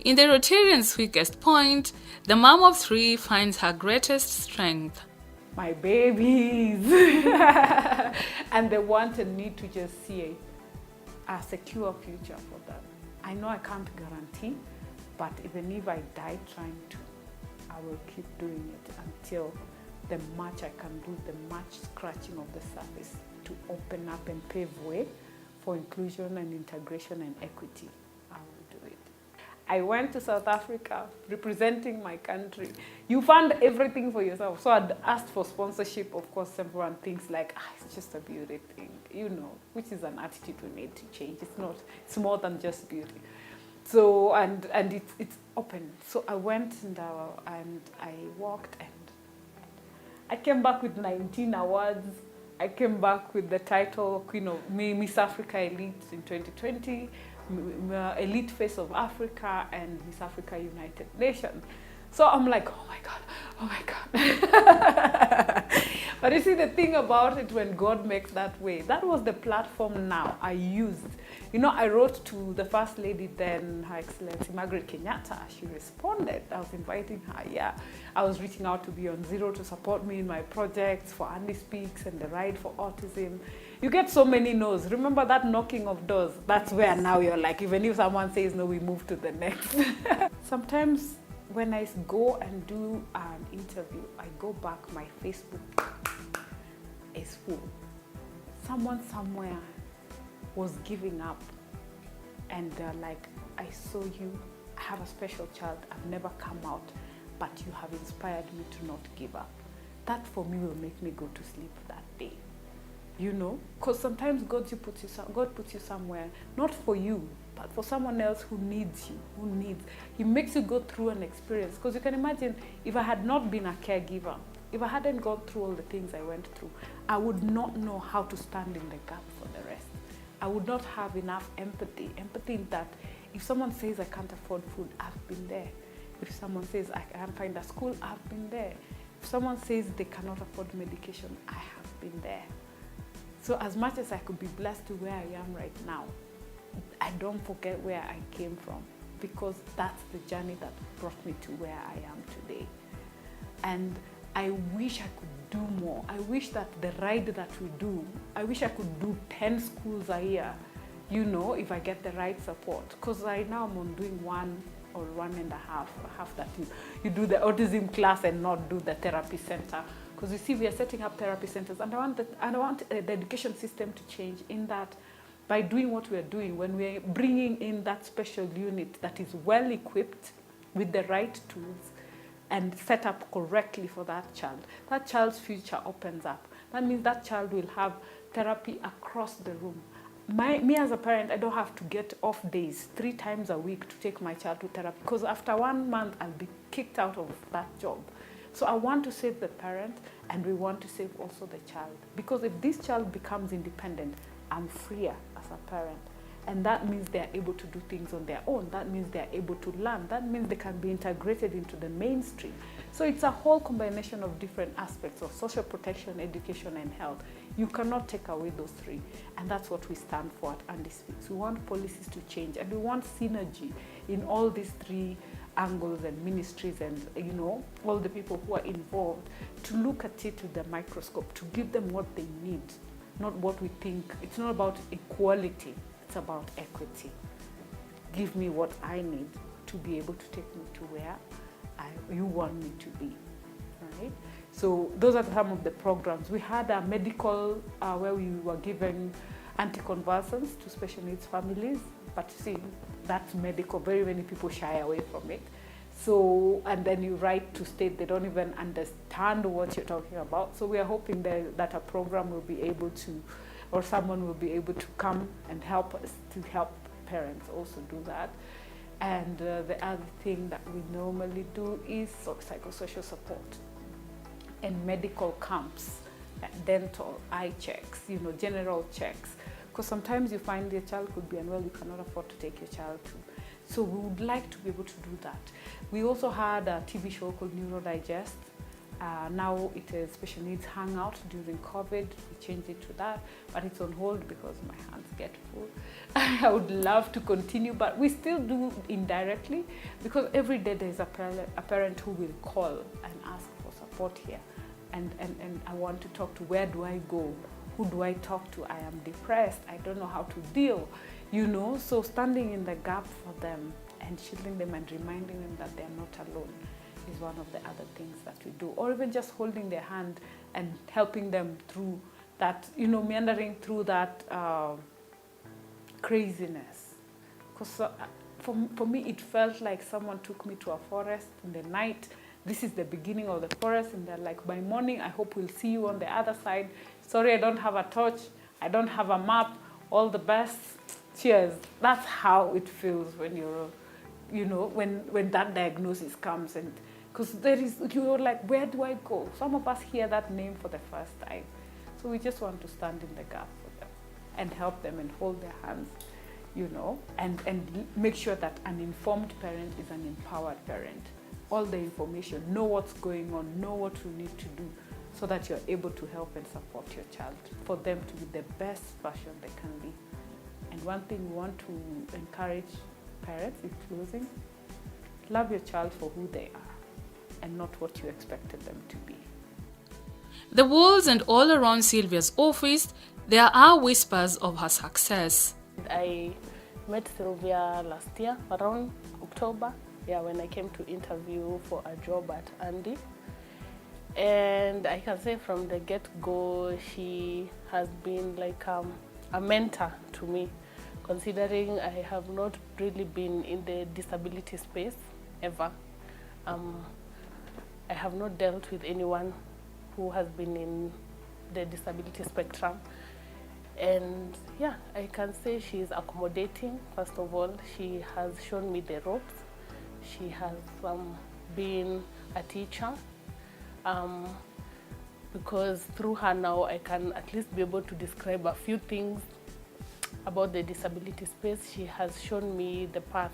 In the Rotarian's weakest point, the mom of three finds her greatest strength. My babies. And they want and need to just see a secure future for them. I know I can't guarantee, but even if I die trying to, I will keep doing it until the much I can do, the much scratching of the surface to open up and pave way for inclusion and integration and equity. I will do it. I went to South Africa representing my country. You fund everything for yourself. So I'd asked for sponsorship, of course, everyone thinks like, it's just a beauty thing, you know, which is an attitude we need to change. It's not, it's more than just beauty. So, and it's open. So I went and I walked and I came back with 19 awards. I came back with the title Queen of Miss Africa Elite in 2020, Elite Face of Africa, and Miss Africa United Nations. So I'm like, oh my God. But you see, the thing about it, when God makes that way, that was the platform now I used. You know, I wrote to the First Lady then, Her Excellency Margaret Kenyatta. She responded. I was inviting her, yeah. I was reaching out to Beyond Zero to support me in my projects for Andy Speaks and the Ride for Autism. You get so many no's. Remember that knocking of doors? That's where now you're like, even if someone says no, we move to the next. Sometimes when I go and do an interview, I go back, my Facebook is full. Someone somewhere was giving up and they're like, I saw you, I have a special child, I've never come out, but you have inspired me to not give up. That for me will make me go to sleep that day. You know, because sometimes God puts you somewhere, not for you, but for someone else who needs you, He makes you go through an experience. Because you can imagine, if I had not been a caregiver, if I hadn't gone through all the things I went through, I would not know how to stand in the gap for the rest. I would not have enough empathy in that if someone says I can't afford food, I've been there. If someone says I can't find a school, I've been there. If someone says they cannot afford medication, I have been there. So as much as I could be blessed to where I am right now, I don't forget where I came from, because that's the journey that brought me to where I am today. And I wish I could do more. I wish that the ride that we do, I wish I could do 10 schools a year, you know, if I get the right support. Because right now I'm on doing 1 or 1.5, half that you do the autism class and not do the therapy center. Because you see, we are setting up therapy centers, and I want the education system to change in that by doing what we are doing, when we are bringing in that special unit that is well equipped with the right tools and set up correctly for that child's future opens up. That means that child will have therapy across the room. Me as a parent, I don't have to get off days 3 times a week to take my child to therapy, because after 1 month, I'll be kicked out of that job. So I want to save the parent, and we want to save also the child. Because if this child becomes independent, I'm freer as a parent. And that means they're able to do things on their own. That means they're able to learn. That means they can be integrated into the mainstream. So it's a whole combination of different aspects of social protection, education, and health. You cannot take away those 3. And that's what we stand for at Andy Speaks. We want policies to change, and we want synergy in all these 3 angles and ministries and, you know, all the people who are involved to look at it with the microscope, to give them what they need, not what we think. It's not about equality, it's about equity. Give me what I need to be able to take me to where you want me to be, right? So those are some of the programs. We had a medical where we were giving anticonvulsants to special needs families, but see, that's medical. Very many people shy away from it. So, and then you write to state they don't even understand what you're talking about. So we are hoping that a program will be able to, or someone will be able to come and help us to help parents also do that. And the other thing that we normally do is psychosocial support and medical camps, dental, eye checks, you know, general checks. Because sometimes you find your child could be unwell, you cannot afford to take your child to. So we would like to be able to do that. We also had a TV show called Neuro Digest, Now it is special needs hangout during COVID. We changed it to that, but it's on hold because my hands get full. I would love to continue, but we still do indirectly because every day there's a parent who will call and ask for support here. And I want to talk to, where do I go? Who do I talk to? I am depressed. I don't know how to deal, you know? So standing in the gap for them and shielding them and reminding them that they're not alone is one of the other things that we do. Or even just holding their hand and helping them through that, you know, meandering through that craziness. Because for me, it felt like someone took me to a forest in the night. This is the beginning of the forest, and they're like, by morning, I hope we'll see you on the other side. Sorry, I don't have a torch. I don't have a map. All the best. Cheers. That's how it feels when you're, you know, when that diagnosis comes. And because you're like, where do I go? Some of us hear that name for the first time. So we just want to stand in the gap for them and help them and hold their hands, you know, and make sure that an informed parent is an empowered parent. All the information, know what's going on, know what you need to do so that you're able to help and support your child for them to be the best version they can be. And one thing we want to encourage parents in closing, love your child for who they are and not what you expected them to be. The walls and all around Sylvia's office, there are whispers of her success. I met Sylvia last year, around October, when I came to interview for a job at Andy. And I can say from the get-go, she has been like a mentor to me, considering I have not really been in the disability space ever. I have not dealt with anyone who has been in the disability spectrum. And yeah, I can say she is accommodating. First of all, she has shown me the ropes. She has been a teacher, because through her now I can at least be able to describe a few things about the disability space. She has shown me the path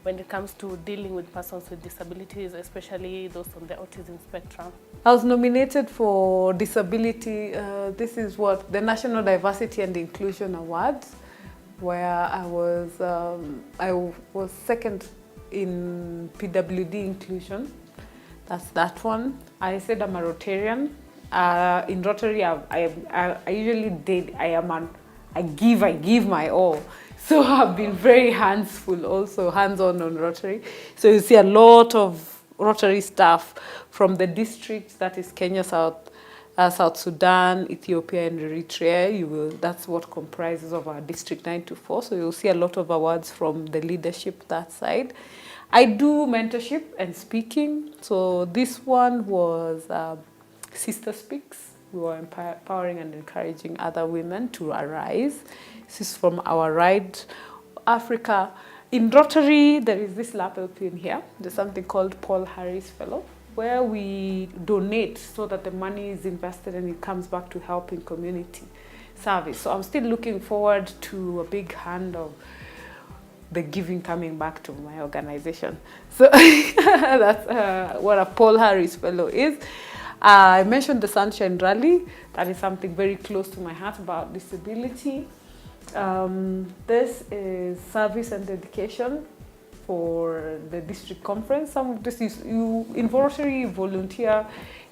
when it comes to dealing with persons with disabilities, especially those on the autism spectrum. I was nominated for disability. This is what the National Diversity and Inclusion Awards, where I was second in PWD inclusion. That's that one. I said I'm a Rotarian. In Rotary, I usually did. I give my all. So I've been very hands-full also, hands-on Rotary. So you see a lot of Rotary staff from the districts, that is Kenya, South Sudan, Ethiopia, and Eritrea. That's what comprises of our District 924. So you'll see a lot of awards from the leadership that side. I do mentorship and speaking. So this one was Sister Speaks. We were empowering and encouraging other women to arise. This is from our Ride Africa. In Rotary, there is this lapel pin here. There's something called Paul Harris Fellow, where we donate so that the money is invested and it comes back to helping community service. So I'm still looking forward to a big hand of the giving coming back to my organization. So that's what a Paul Harris Fellow is. I mentioned the Sunshine Rally. That is something very close to my heart about disability. This is service and dedication for the district conference. Some of this is in voluntary volunteer.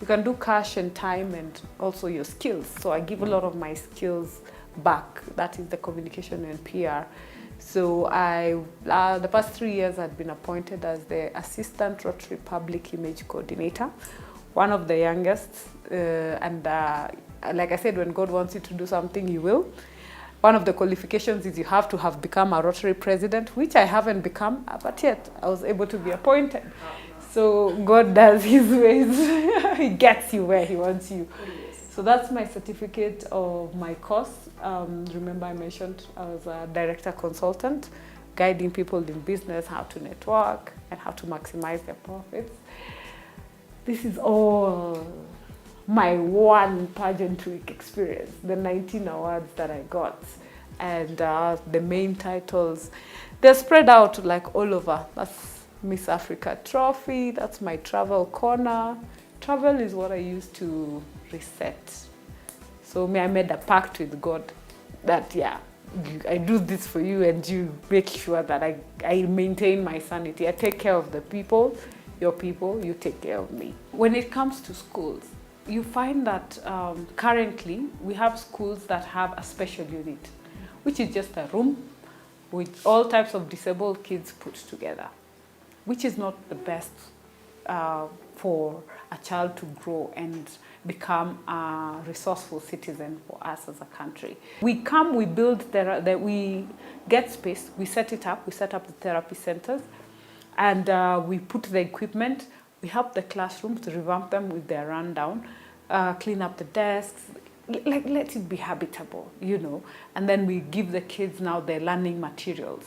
You can do cash and time and also your skills. So I give a lot of my skills back. That is the communication and PR. So the past 3 years I've been appointed as the Assistant Rotary Public Image Coordinator, one of the youngest. Like I said, when God wants you to do something, you will. One of the qualifications is you have to have become a Rotary president, which I haven't become, but yet I was able to be appointed. So God does his ways. He gets you where he wants you. So that's my certificate of my course. Remember I mentioned I was a director consultant, guiding people in business, how to network and how to maximize their profits. This is all my one pageantry experience, the 19 awards that I got. And the main titles, they're spread out like all over. That's Miss Africa Trophy, that's my travel corner, Travel is what I use to reset. So I made a pact with God that, yeah, I do this for you and you make sure that I maintain my sanity. I take care of the people, your people, you take care of me. When it comes to schools, you find that currently we have schools that have a special unit, which is just a room with all types of disabled kids put together, which is not the best for a child to grow and become a resourceful citizen for us as a country. We come, we build, we get space, we set it up, we set up the therapy centers, and we put the equipment, we help the classrooms to revamp them with their rundown, clean up the desks, like let it be habitable, you know, and then we give the kids now their learning materials,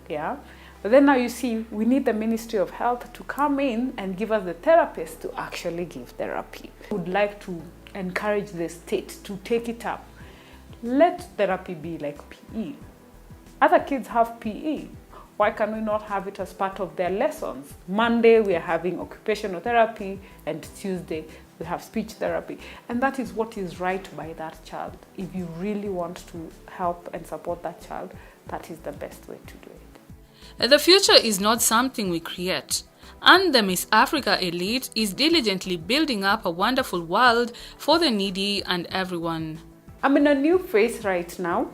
yeah? But then now you see, we need the Ministry of Health to come in and give us the therapists to actually give therapy. I would like to encourage the state to take it up. Let therapy be like PE. Other kids have PE. Why can we not have it as part of their lessons? Monday we are having occupational therapy and Tuesday we have speech therapy. And that is what is right by that child. If you really want to help and support that child, that is the best way to do it. The future is not something we create, and the Miss Africa elite is diligently building up a wonderful world for the needy and everyone. I'm in a new phase right now.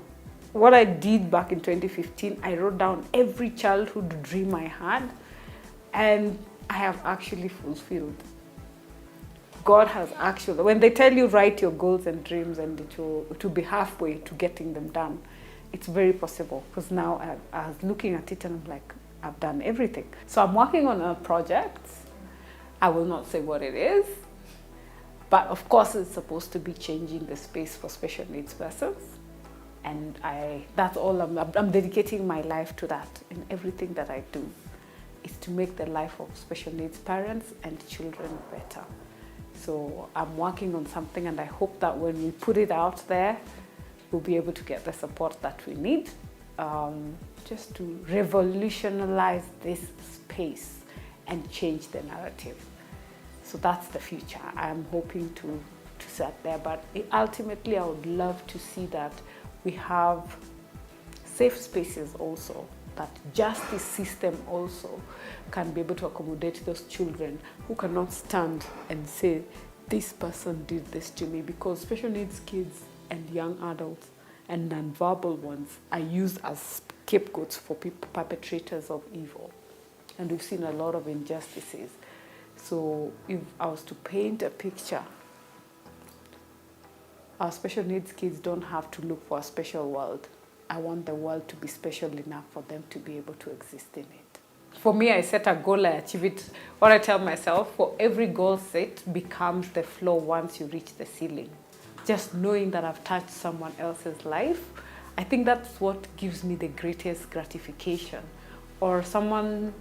What I did back in 2015, I wrote down every childhood dream I had, and I have actually fulfilled. God has actually, when they tell you write your goals and dreams and it will be halfway to getting them done, it's very possible, because now I was looking at it and I'm like, I've done everything. So I'm working on a project. I will not say what it is, but of course it's supposed to be changing the space for special needs persons. And that's all I'm dedicating my life to that. And everything that I do is to make the life of special needs parents and children better. So I'm working on something, and I hope that when we put it out there, we'll be able to get the support that we need just to revolutionize this space and change the narrative. So that's the future. I'm hoping to set there, but ultimately I would love to see that we have safe spaces also, that justice system also can be able to accommodate those children who cannot stand and say, this person did this to me, because special needs kids and young adults and non-verbal ones are used as scapegoats for perpetrators of evil. And we've seen a lot of injustices. So if I was to paint a picture, our special needs kids don't have to look for a special world. I want the world to be special enough for them to be able to exist in it. For me, I set a goal, I achieve it. What I tell myself, for every goal set becomes the floor once you reach the ceiling. Just knowing that I've touched someone else's life, I think that's what gives me the greatest gratification. Or someone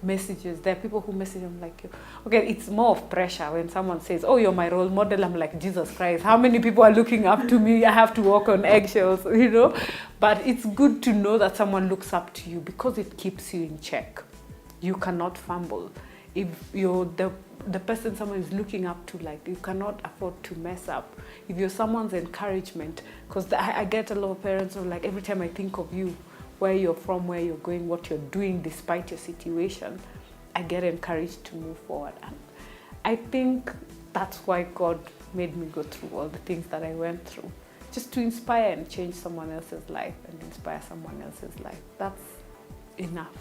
messages, there are people who message, I'm like, okay, it's more of pressure when someone says, oh, you're my role model. I'm like, Jesus Christ, how many people are looking up to me? I have to walk on eggshells, you know? But it's good to know that someone looks up to you, because it keeps you in check. You cannot fumble. If you're the person someone is looking up to, like, you cannot afford to mess up. If you're someone's encouragement, because I get a lot of parents who are like, every time I think of you, where you're from, where you're going, what you're doing despite your situation, I get encouraged to move forward. And I think that's why God made me go through all the things that I went through, just to inspire and change someone else's life and inspire someone else's life. That's enough.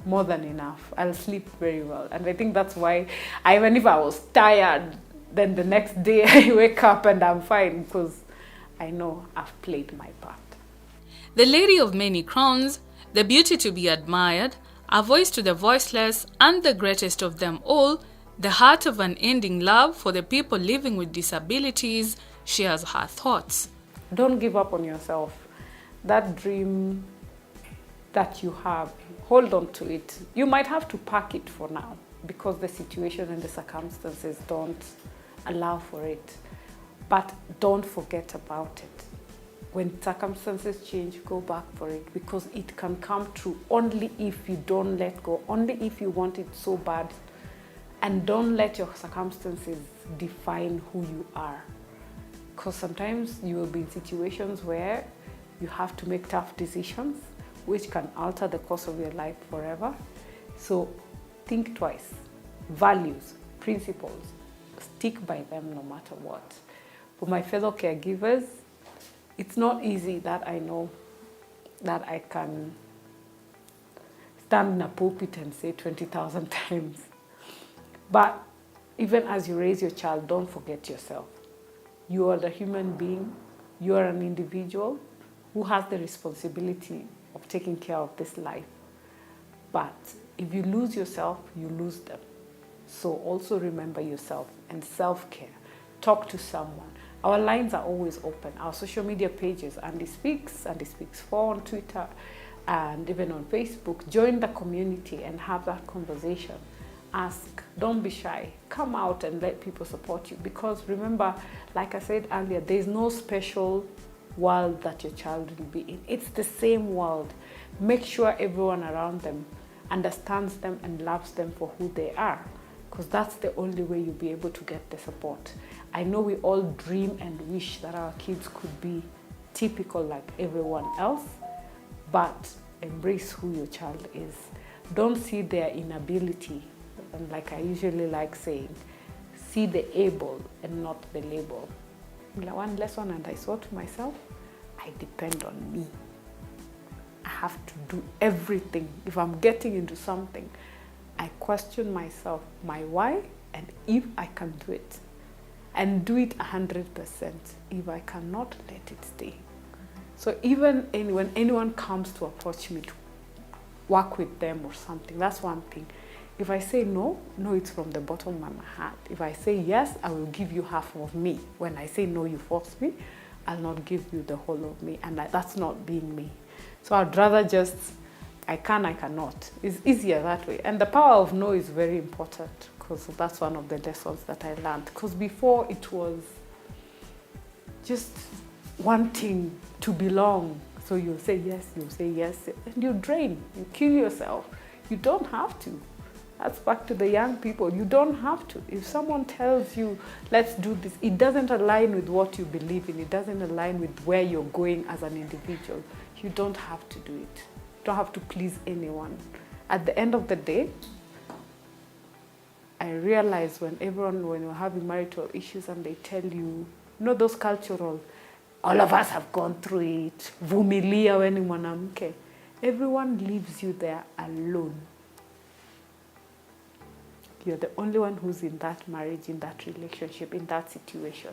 More than enough. I'll sleep very well. And I think that's why, even if I was tired, then the next day I wake up and I'm fine, because I know I've played my part. The lady of many crowns, the beauty to be admired, a voice to the voiceless, and the greatest of them all, the heart of unending love for the people living with disabilities, shares her thoughts. Don't give up on yourself. That dream that you have, hold on to it. You might have to pack it for now, because the situation and the circumstances don't allow for it. But don't forget about it. When circumstances change, go back for it, because it can come true only if you don't let go, only if you want it so bad And don't let your circumstances define who you are. Because sometimes you will be in situations where you have to make tough decisions, which can alter the course of your life forever. So think twice. Values, principles, stick by them no matter what. For my fellow caregivers, it's not easy, that I know, that I can stand in a pulpit and say 20,000 times. But even as you raise your child, don't forget yourself. You are the human being. You are an individual who has the responsibility of taking care of this life. But if you lose yourself, you lose them. So also remember yourself and self-care. Talk to someone. Our lines are always open. Our social media pages, Andy Speaks 4 on Twitter, and even on Facebook. Join the community and have that conversation. Ask, don't be shy. Come out and let people support you. Because remember, like I said earlier, there's no special world that your child will be in. It's the same world. Make sure everyone around them understands them and loves them for who they are. Because that's the only way you'll be able to get the support. I know we all dream and wish that our kids could be typical like everyone else, but embrace who your child is. Don't see their inability. And like I usually like saying, see the able and not the label. One lesson, and I saw to myself, I depend on me. I have to do everything. If I'm getting into something, I question myself, my why, and if I can do it. And do it 100%. If I cannot, let it stay. So even when anyone comes to approach me to work with them or something, that's one thing. If I say no, it's from the bottom of my heart. If I say yes, I will give you half of me. When I say no, you force me, I'll not give you the whole of me. And that's not being me. So I'd rather just, I cannot. It's easier that way. And the power of no is very important, because that's one of the lessons that I learned. Because before it was just wanting to belong. So you say yes, and you drain, you kill yourself. You don't have to. That's back to the young people. You don't have to. If someone tells you, let's do this, it doesn't align with what you believe in. It doesn't align with where you're going as an individual. You don't have to do it. You don't have to please anyone. At the end of the day, I realize when you're having marital issues and they tell you, those cultural, all of us have gone through it, vumilia weni mwanamke. Everyone leaves you there alone. You're the only one who's in that marriage, in that relationship, in that situation.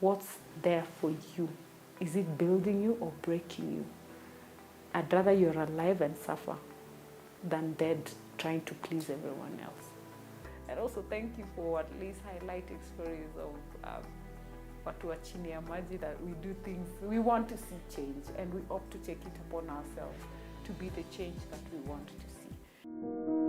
What's there for you? Is it building you or breaking you? I'd rather you're alive and suffer than dead trying to please everyone else. And also thank you for at least highlighting stories of watu wa chini ya maji, that we do things, we want to see change, and we opt to take it upon ourselves to be the change that we want to see.